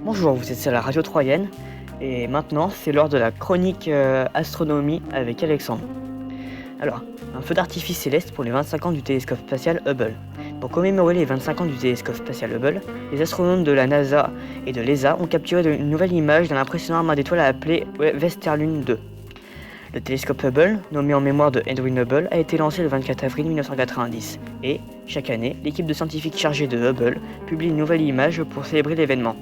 Bonjour, vous êtes à la radio troyenne et maintenant c'est l'heure de la chronique astronomie avec Alexandre. Alors, un feu d'artifice céleste pour les 25 ans du télescope spatial Hubble. Pour commémorer les 25 ans du télescope spatial Hubble, les astronomes de la NASA et de l'ESA ont capturé une nouvelle image d'un impressionnant amas d'étoiles appelé Westerlund 2. Le télescope Hubble, nommé en mémoire de Edwin Hubble, a été lancé le 24 avril 1990 et, chaque année, l'équipe de scientifiques chargée de Hubble publie une nouvelle image pour célébrer l'événement.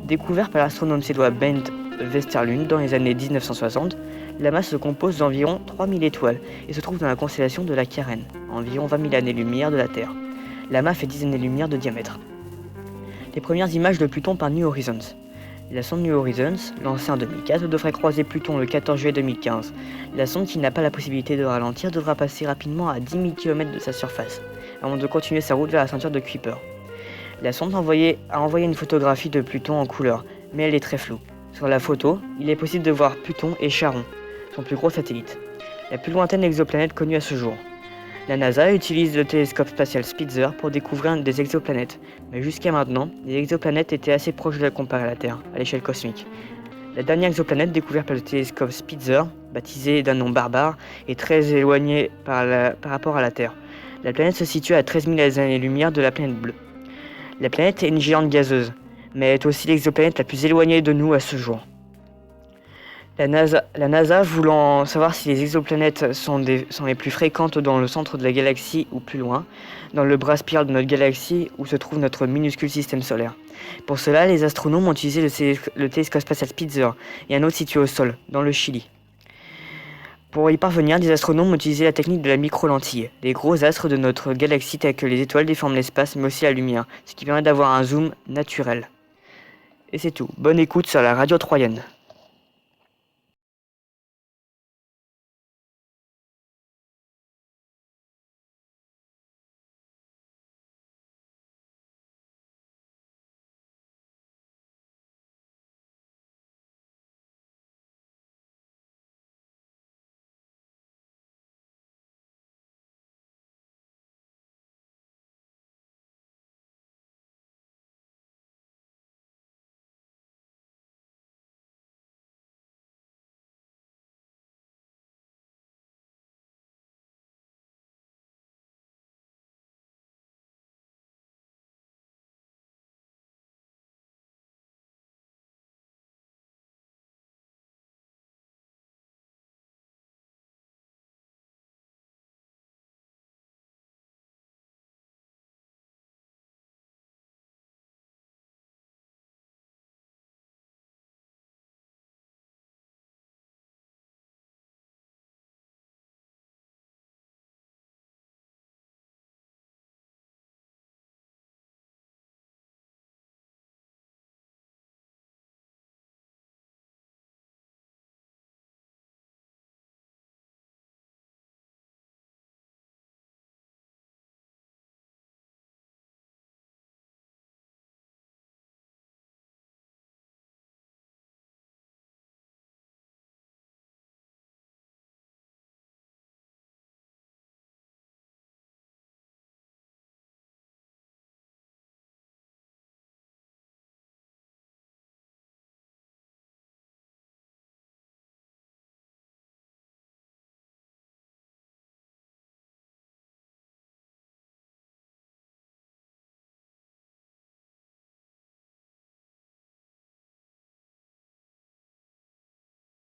Découvert par l'astronome suédois Bengt Westerlund dans les années 1960, l'amas se compose d'environ 3000 étoiles et se trouve dans la constellation de la Carène, à environ 20 000 années-lumière de la Terre. L'amas fait 10 années-lumière de diamètre. Les premières images de Pluton par New Horizons. La sonde New Horizons, lancée en 2004, devrait croiser Pluton le 14 juillet 2015. La sonde, qui n'a pas la possibilité de ralentir, devra passer rapidement à 10 000 km de sa surface, avant de continuer sa route vers la ceinture de Kuiper. La sonde a envoyé une photographie de Pluton en couleur, mais elle est très floue. Sur la photo, il est possible de voir Pluton et Charon, son plus gros satellite, la plus lointaine exoplanète connue à ce jour. La NASA utilise le télescope spatial Spitzer pour découvrir des exoplanètes, mais jusqu'à maintenant, les exoplanètes étaient assez proches de la comparée à la Terre, à l'échelle cosmique. La dernière exoplanète découverte par le télescope Spitzer, baptisée d'un nom barbare, est très éloignée par rapport à la Terre. La planète se situe à 13 000 années-lumière de la planète bleue. La planète est une géante gazeuse, mais elle est aussi l'exoplanète la plus éloignée de nous à ce jour. La NASA voulant savoir si les exoplanètes sont les plus fréquentes dans le centre de la galaxie ou plus loin, dans le bras spiral de notre galaxie où se trouve notre minuscule système solaire. Pour cela, les astronomes ont utilisé le télescope spatial Spitzer et un autre situé au sol, dans le Chili. Pour y parvenir, des astronomes ont utilisé la technique de la micro-lentille. Les gros astres de notre galaxie tels que les étoiles déforment l'espace mais aussi la lumière, ce qui permet d'avoir un zoom naturel. Et c'est tout. Bonne écoute sur la radio troyenne.